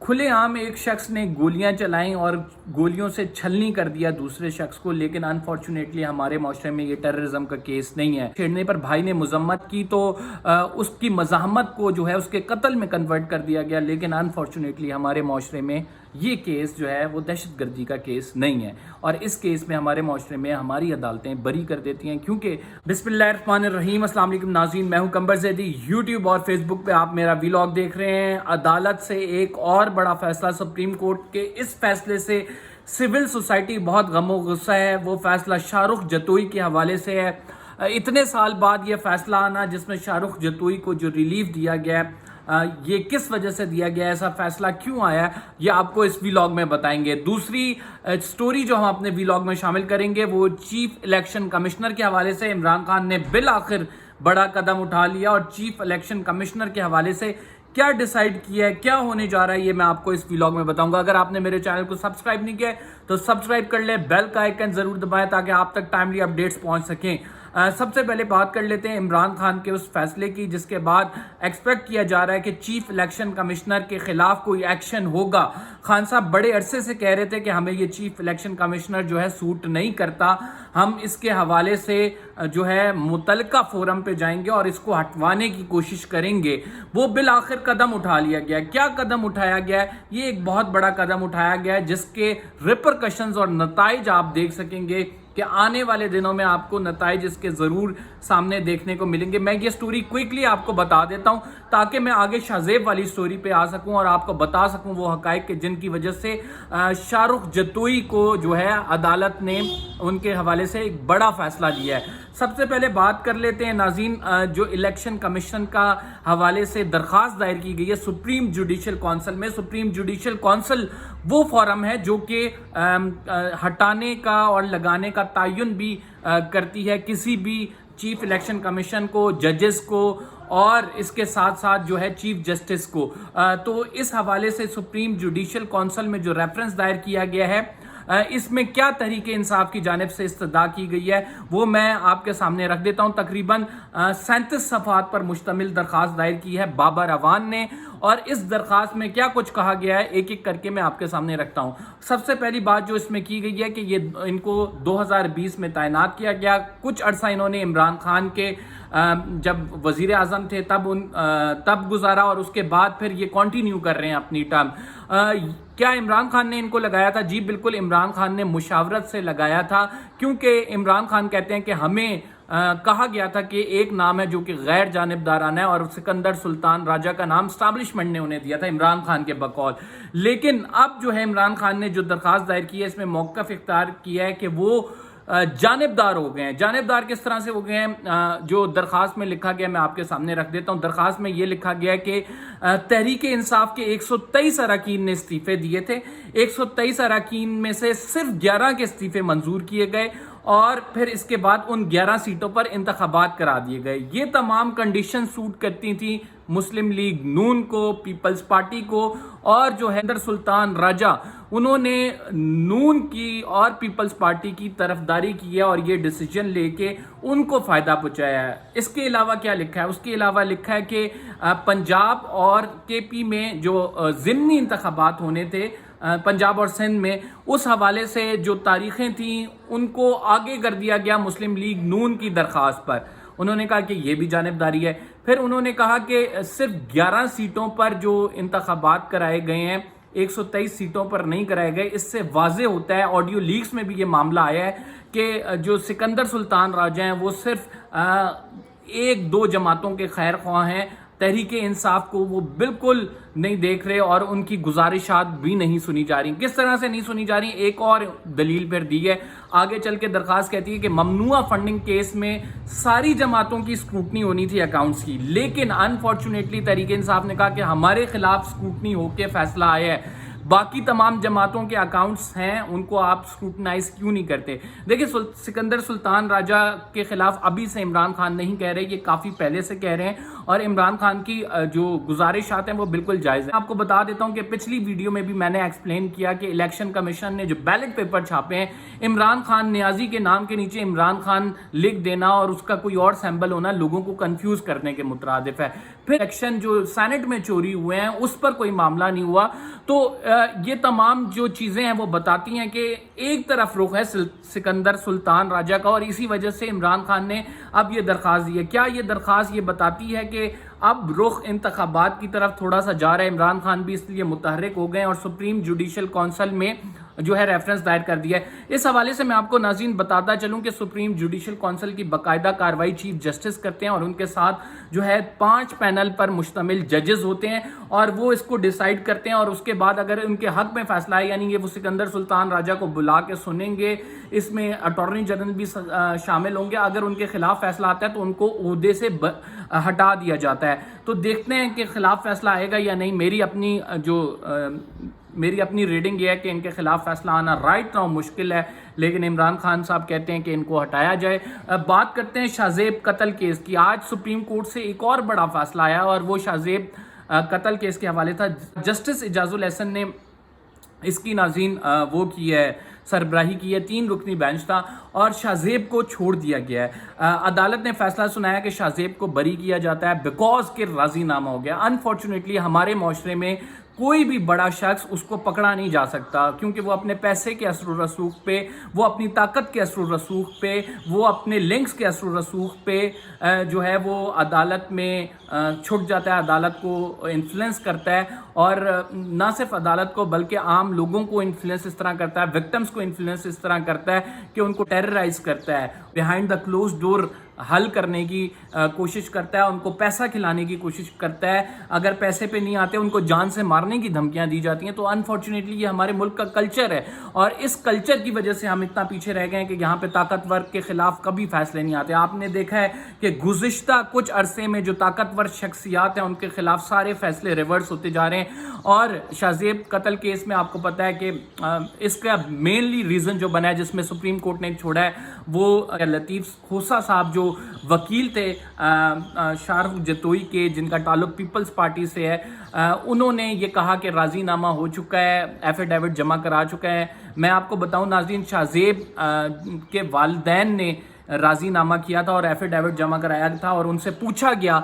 کھلے عام ایک شخص نے گولیاں چلائیں اور گولیوں سے چھلنی کر دیا دوسرے شخص کو، لیکن انفارچونیٹلی ہمارے معاشرے میں یہ ٹیررزم کا کیس نہیں ہے۔ چھیڑنے پر بھائی نے مذمت کی تو اس کی مزاحمت کو جو ہے اس کے قتل میں کنورٹ کر دیا گیا، لیکن انفارچونیٹلی ہمارے معاشرے میں یہ کیس جو ہے وہ دہشت گردی کا کیس نہیں ہے، اور اس کیس میں ہمارے معاشرے میں ہماری عدالتیں بری کر دیتی ہیں، کیونکہ بسم اللہ الرحمن الرحیم۔ السلام علیکم ناظرین، میں ہوں قمبر زیدی۔ یوٹیوب اور فیس بک پہ آپ میرا ویلاگ دیکھ رہے ہیں۔ عدالت سے ایک اور بڑا فیصلہ، سپریم کورٹ کے اس فیصلے سے سول سوسائٹی بہت غم و غصہ ہے۔ وہ فیصلہ شاہ رخ جتوئی کے حوالے سے ہے۔ اتنے سال بعد یہ فیصلہ آنا جس میں شاہ رخ جتوئی کو جو ریلیف دیا گیا ہے، یہ کس وجہ سے دیا گیا ہے، ایسا فیصلہ کیوں آیا ہے، یہ آپ کو اس ویلاگ میں بتائیں گے۔ دوسری سٹوری جو ہم اپنے ویلاگ میں شامل کریں گے وہ چیف الیکشن کمشنر کے حوالے سے۔ عمران خان نے بالآخر بڑا قدم اٹھا لیا اور چیف الیکشن کمشنر کے حوالے سے کیا ڈیسائیڈ کیا ہے، کیا ہونے جا رہا ہے، یہ میں آپ کو اس ویلاگ میں بتاؤں گا۔ اگر آپ نے میرے چینل کو سبسکرائب نہیں کیا ہے تو سبسکرائب کر لیں، بیل کا آئیکن ضرور دبائیں تاکہ آپ تک ٹائملی اپڈیٹس پہنچ سکیں۔ سب سے پہلے بات کر لیتے ہیں عمران خان کے اس فیصلے کی جس کے بعد ایکسپیکٹ کیا جا رہا ہے کہ چیف الیکشن کمشنر کے خلاف کوئی ایکشن ہوگا۔ خان صاحب بڑے عرصے سے کہہ رہے تھے کہ ہمیں یہ چیف الیکشن کمشنر جو ہے سوٹ نہیں کرتا، ہم اس کے حوالے سے جو ہے متعلقہ فورم پہ جائیں گے اور اس کو ہٹوانے کی کوشش کریں گے۔ وہ بالآخر قدم اٹھا لیا گیا۔ کیا قدم اٹھایا گیا ہے؟ یہ ایک بہت بڑا قدم اٹھایا گیا ہے جس کے ریپرکشنز اور نتائج آپ دیکھ سکیں گے کہ آنے والے دنوں میں آپ کو نتائج اس کے ضرور سامنے دیکھنے کو ملیں گے۔ میں یہ سٹوری کوئکلی آپ کو بتا دیتا ہوں تاکہ میں آگے شاہ زیب والی سٹوری پہ آ سکوں اور آپ کو بتا سکوں وہ حقائق کہ جن کی وجہ سے شاہ رخ جتوئی کو جو ہے عدالت نے ان کے حوالے سے ایک بڑا فیصلہ لیا ہے۔ سب سے پہلے بات کر لیتے ہیں ناظرین، جو الیکشن کمیشن کا حوالے سے درخواست دائر کی گئی ہے سپریم جوڈیشل کونسل میں۔ سپریم جوڈیشل کونسل وہ فورم ہے جو کہ ہٹانے کا اور لگانے کا تعین بھی کرتی ہے کسی بھی چیف الیکشن کمیشن کو، ججز کو، اور اس کے ساتھ ساتھ جو ہے چیف جسٹس کو۔ تو اس حوالے سے سپریم جوڈیشل کونسل میں جو ریفرنس دائر کیا گیا ہے، اس میں کیا تحریک انصاف کی جانب سے استدعا کی گئی ہے وہ میں آپ کے سامنے رکھ دیتا ہوں۔ تقریباً 37 صفحات پر مشتمل درخواست دائر کی ہے بابر اعوان نے، اور اس درخواست میں کیا کچھ کہا گیا ہے ایک ایک کر کے میں آپ کے سامنے رکھتا ہوں۔ سب سے پہلی بات جو اس میں کی گئی ہے کہ یہ ان کو 2020 میں تعینات کیا گیا۔ کچھ عرصہ انہوں نے عمران خان کے جب وزیر اعظم تھے تب گزارا، اور اس کے بعد پھر یہ کنٹینیو کر رہے ہیں اپنی ٹرم۔ کیا عمران خان نے ان کو لگایا تھا؟ جی بالکل، عمران خان نے مشاورت سے لگایا تھا، کیونکہ عمران خان کہتے ہیں کہ ہمیں کہا گیا تھا کہ ایک نام ہے جو کہ غیر جانبدارانہ ہے، اور سکندر سلطان راجہ کا نام اسٹیبلشمنٹ نے انہیں دیا تھا عمران خان کے بقول۔ لیکن اب جو ہے عمران خان نے جو درخواست دائر کی ہے اس میں موقف اختیار کیا ہے کہ وہ جانبدار ہو گئے ہیں۔ جانبدار کس طرح سے ہو گئے ہیں؟ جو درخواست میں لکھا گیا میں آپ کے سامنے رکھ دیتا ہوں۔ درخواست میں یہ لکھا گیا کہ تحریک انصاف کے 123 اراکین نے استعفے دیے تھے۔ 123 اراکین میں سے صرف 11 کے استعفے منظور کیے گئے، اور پھر اس کے بعد ان 11 سیٹوں پر انتخابات کرا دیے گئے۔ یہ تمام کنڈیشن سوٹ کرتی تھیں مسلم لیگ نون کو، پیپلز پارٹی کو، اور جو ہے سکندر سلطان راجہ انہوں نے نون کی اور پیپلز پارٹی کی طرفداری کی ہے اور یہ ڈیسیجن لے کے ان کو فائدہ پہنچایا ہے۔ اس کے علاوہ کیا لکھا ہے؟ اس کے علاوہ لکھا ہے کہ پنجاب اور کے پی میں جو ضمنی انتخابات ہونے تھے پنجاب اور سندھ میں، اس حوالے سے جو تاریخیں تھیں ان کو آگے کر دیا گیا مسلم لیگ نون کی درخواست پر۔ انہوں نے کہا کہ یہ بھی جانبداری ہے۔ پھر انہوں نے کہا کہ صرف 11 سیٹوں پر جو انتخابات کرائے گئے ہیں، 123 سیٹوں پر نہیں کرائے گئے۔ اس سے واضح ہوتا ہے، آڈیو لیکس میں بھی یہ معاملہ آیا ہے کہ جو سکندر سلطان راجہ ہیں وہ صرف 1-2 جماعتوں کے خیر خواہ ہیں، تحریک انصاف کو وہ بالکل نہیں دیکھ رہے، اور ان کی گزارشات بھی نہیں سنی جا رہی۔ کس طرح سے نہیں سنی جا رہی؟ ایک اور دلیل پھر دی ہے آگے چل کے۔ درخواست کہتی ہے کہ ممنوعہ فنڈنگ کیس میں ساری جماعتوں کی اسکروٹنی ہونی تھی اکاؤنٹس کی، لیکن انفارچونیٹلی تحریک انصاف نے کہا کہ ہمارے خلاف اسکروٹنی ہو کے فیصلہ آیا ہے، باقی تمام جماعتوں کے اکاؤنٹس ہیں ان کو آپ اسکروٹنائز کیوں نہیں کرتے؟ دیکھیں، سکندر سلطان راجہ کے خلاف ابھی سے عمران خان نہیں کہہ رہے، یہ کافی پہلے سے کہہ رہے ہیں، اور عمران خان کی جو گزارشات ہیں وہ بالکل جائز ہیں۔ آپ کو بتا دیتا ہوں کہ پچھلی ویڈیو میں بھی میں نے ایکسپلین کیا کہ الیکشن کمیشن نے جو بیلٹ پیپر چھاپے ہیں، عمران خان نیازی کے نام کے نیچے عمران خان لکھ دینا اور اس کا کوئی اور سمبل ہونا لوگوں کو کنفیوز کرنے کے مترادف ہے۔ پھر الیکشن جو سینٹ میں چوری ہوئے ہیں اس پر کوئی معاملہ نہیں ہوا. تو یہ تمام جو چیزیں ہیں وہ بتاتی ہیں کہ ایک طرف رخ ہے سکندر سلطان راجہ کا, اور اسی وجہ سے عمران خان نے اب یہ درخواست دی ہے. کیا یہ درخواست یہ بتاتی ہے کہ اب رخ انتخابات کی طرف تھوڑا سا جا رہا ہے؟ عمران خان بھی اس لیے متحرک ہو گئے ہیں اور سپریم جوڈیشل کونسل میں جو ہے ریفرنس دائر کر دیا ہے. اس حوالے سے میں آپ کو ناظرین بتاتا چلوں کہ سپریم جوڈیشل کونسل کی باقاعدہ کاروائی چیف جسٹس کرتے ہیں, اور ان کے ساتھ جو ہے 5 پینل پر مشتمل ججز ہوتے ہیں, اور وہ اس کو ڈیسائیڈ کرتے ہیں, اور اس کے بعد اگر ان کے حق میں فیصلہ ہے, یعنی یہ وہ سکندر سلطان راجہ کو بلا کے سنیں گے, اس میں اٹارنی جنرل بھی شامل ہوں گے. اگر ان کے خلاف فیصلہ آتا ہے تو ان کو عہدے سے ہٹا دیا جاتا ہے. تو دیکھتے ہیں کہ خلاف فیصلہ آئے گا یا نہیں. میری اپنی ریڈنگ یہ ہے کہ ان کے خلاف فیصلہ آنا رائٹ ناؤ مشکل ہے, لیکن عمران خان صاحب کہتے ہیں کہ ان کو ہٹایا جائے. بات کرتے ہیں شاہ زیب قتل کیس کی. آج سپریم کورٹ سے ایک اور بڑا فیصلہ آیا, اور وہ شاہ زیب قتل کیس کے حوالے تھا. جسٹس اعجاز الحسن نے اس کی ناظرین وہ کی ہے, سربراہی کی ہے. 3 رکنی بینچ تھا اور شاہ زیب کو چھوڑ دیا گیا ہے. عدالت نے فیصلہ سنایا کہ شاہ زیب کو بری کیا جاتا ہے بیکاز کہ راضی نامہ ہو گیا. انفارچونیٹلی ہمارے معاشرے میں کوئی بھی بڑا شخص اس کو پکڑا نہیں جا سکتا, کیونکہ وہ اپنے پیسے کے اثر و رسوخ پہ, وہ اپنی طاقت کے اثر و رسوخ پہ, وہ اپنے لنکس کے اثر و رسوخ پہ جو ہے وہ عدالت میں چھٹ جاتا ہے, عدالت کو انفلوئنس کرتا ہے, اور نہ صرف عدالت کو بلکہ عام لوگوں کو انفلوئنس اس طرح کرتا ہے, وکٹمز کو انفلوئنس اس طرح کرتا ہے کہ ان کو ٹیررائز کرتا ہے, بیہائنڈ دا کلوز ڈور حل کرنے کی کوشش کرتا ہے, ان کو پیسہ کھلانے کی کوشش کرتا ہے. اگر پیسے پہ نہیں آتے ان کو جان سے مارنے کی دھمکیاں دی جاتی ہیں. تو انفارچونیٹلی یہ ہمارے ملک کا کلچر ہے, اور اس کلچر کی وجہ سے ہم اتنا پیچھے رہ گئے ہیں کہ یہاں پہ طاقتور کے خلاف کبھی فیصلے نہیں آتے. آپ نے دیکھا ہے کہ گزشتہ کچھ عرصے میں جو طاقتور شخصیات ہیں ان کے خلاف سارے فیصلے ریورس ہوتے جا رہے ہیں. اور شاہ زیب قتل کیس میں آپ کو پتا ہے کہ اس کا مینلی ریزن جو بنا ہے جس میں سپریم کورٹ نے چھوڑا ہے وہ لطیف کھوسہ صاحب جو وکیل تھے شاہ رخ جتوئی کے, جن کا تعلق پیپلز پارٹی سے ہے, انہوں نے یہ کہا کہ راضی نامہ ہو چکا ہے, ایفیڈیوٹ جمع کرا چکا ہے. میں آپ کو بتاؤں ناظرین, شاہ زیب کے والدین نے راضی نامہ کیا تھا اور ایفیڈیوٹ جمع کرایا تھا, اور ان سے پوچھا گیا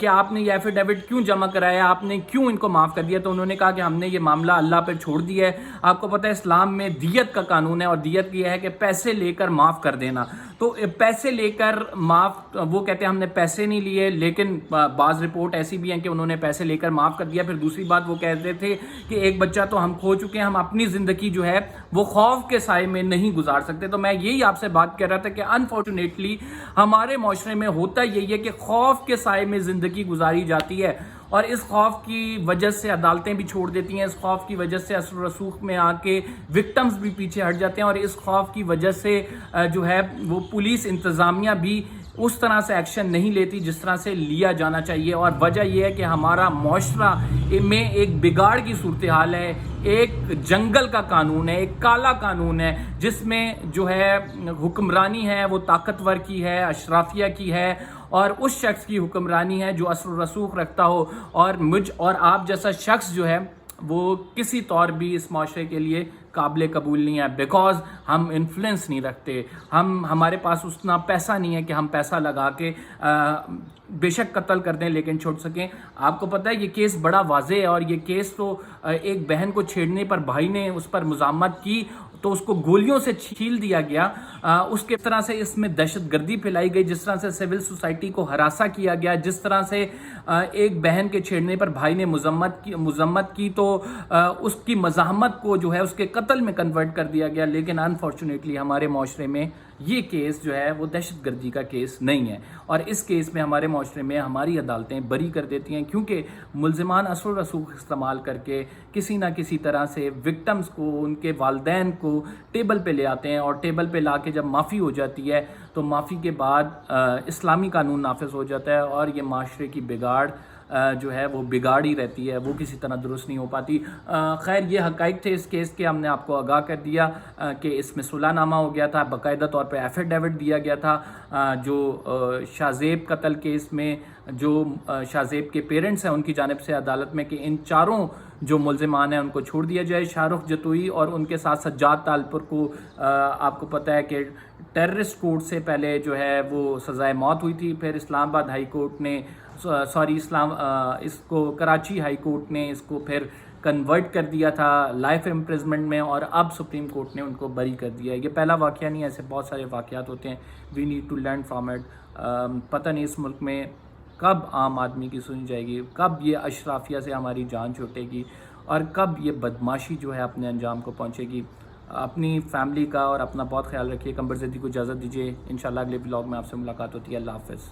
کہ آپ نے یہ ایفیڈیوٹ کیوں جمع کرایا, آپ نے کیوں ان کو معاف کر دیا؟ تو انہوں نے کہا کہ ہم نے یہ معاملہ اللہ پر چھوڑ دیا ہے. آپ کو پتہ ہے اسلام میں دیت کا قانون ہے, اور دیت یہ ہے کہ پیسے لے کر معاف کر دینا. تو پیسے لے کر معاف, وہ کہتے ہیں ہم نے پیسے نہیں لیے, لیکن بعض رپورٹ ایسی بھی ہیں کہ انہوں نے پیسے لے کر معاف کر دیا. پھر دوسری بات وہ کہتے تھے کہ ایک بچہ تو ہم کھو چکے ہیں, ہم اپنی زندگی جو ہے وہ خوف کے سائے میں نہیں گزار سکتے. تو میں یہی آپ سے بات کر رہا تھا کہ انفارچونیٹلی ہمارے معاشرے میں ہوتا یہی ہے کہ خوف کے سائے میں زندگی گزاری جاتی ہے, اور اس خوف کی وجہ سے عدالتیں بھی چھوڑ دیتی ہیں, اس خوف کی وجہ سے اثر و رسوخ میں آ کے وکٹمز بھی پیچھے ہٹ جاتے ہیں, اور اس خوف کی وجہ سے جو ہے وہ پولیس انتظامیہ بھی اس طرح سے ایکشن نہیں لیتی جس طرح سے لیا جانا چاہیے. اور وجہ یہ ہے کہ ہمارا معاشرہ میں ایک بگاڑ کی صورتحال ہے, ایک جنگل کا قانون ہے, ایک کالا قانون ہے, جس میں جو ہے حکمرانی ہے وہ طاقتور کی ہے, اشرافیہ کی ہے, اور اس شخص کی حکمرانی ہے جو اثر و رسوخ رکھتا ہو. اور مجھ اور آپ جیسا شخص جو ہے وہ کسی طور بھی اس معاشرے کے لیے قابل قبول نہیں ہے, بیکاز ہم انفلوئنس نہیں رکھتے, ہمارے پاس اتنا پیسہ نہیں ہے کہ ہم پیسہ لگا کے بے شک قتل کر دیں لیکن چھوڑ سکیں. آپ کو پتہ ہے یہ کیس بڑا واضح ہے, اور یہ کیس تو ایک بہن کو چھیڑنے پر بھائی نے اس پر مزاحمت کی تو اس کو گولیوں سے چھیل دیا گیا. اس کے طرح سے اس میں دہشت گردی پھیلائی گئی, جس طرح سے سول سوسائٹی کو ہراساں کیا گیا, جس طرح سے ایک بہن کے چھیڑنے پر بھائی نے مذمت کی تو اس کی مزاحمت کو جو ہے اس کے قتل میں کنورٹ کر دیا گیا. لیکن انفارچونیٹلی ہمارے معاشرے میں یہ کیس جو ہے وہ دہشت گردی کا کیس نہیں ہے, اور اس کیس میں ہمارے معاشرے میں ہماری عدالتیں بری کر دیتی ہیں, کیونکہ ملزمان اثر و رسوخ استعمال کر کے کسی نہ کسی طرح سے وکٹمز کو, ان کے والدین کو ٹیبل پہ لے آتے ہیں, اور ٹیبل پہ لا کے جب معافی ہو جاتی ہے تو معافی کے بعد اسلامی قانون نافذ ہو جاتا ہے, اور یہ معاشرے کی بگاڑ جو ہے وہ بگاڑ ہی رہتی ہے, وہ کسی طرح درست نہیں ہو پاتی. خیر یہ حقائق تھے اس کیس کے, ہم نے آپ کو آگاہ کر دیا کہ اس میں صلح نامہ ہو گیا تھا, باقاعدہ طور پہ ایفیڈیوٹ دیا گیا تھا. جو شاہ زیب قتل کیس میں جو شاہ زیب کے پیرنٹس ہیں ان کی جانب سے عدالت میں کہ ان چاروں جو ملزمان ہیں ان کو چھوڑ دیا جائے. شاہ رخ جتوئی اور ان کے ساتھ سجاد تالپور کو آپ کو پتہ ہے کہ ٹیررسٹ کورٹ سے پہلے جو ہے وہ سزائے موت ہوئی تھی, پھر اسلام آباد ہائی کورٹ نے سوری اس کو کراچی ہائی کورٹ نے اس کو پھر کنورٹ کر دیا تھا لائف امپریزمنٹ میں، اور اب سپریم کورٹ نے ان کو بری کر دیا ہے. یہ پہلا واقعہ نہیں ہے، ایسے بہت سارے واقعات ہوتے ہیں. We need to learn from it. پتہ نہیں اس ملک میں کب عام آدمی کی سنی جائے گی، کب یہ اشرافیہ سے ہماری جان چھوٹے گی، اور کب یہ بدماشی جو ہے اپنے انجام کو پہنچے گی. اپنی فیملی کا اور اپنا بہت خیال رکھیے. قمبر زیدی کو اجازت دیجیے، انشاءاللہ اگلے بلاگ میں آپ سے ملاقات ہوتی ہے. اللہ حافظ.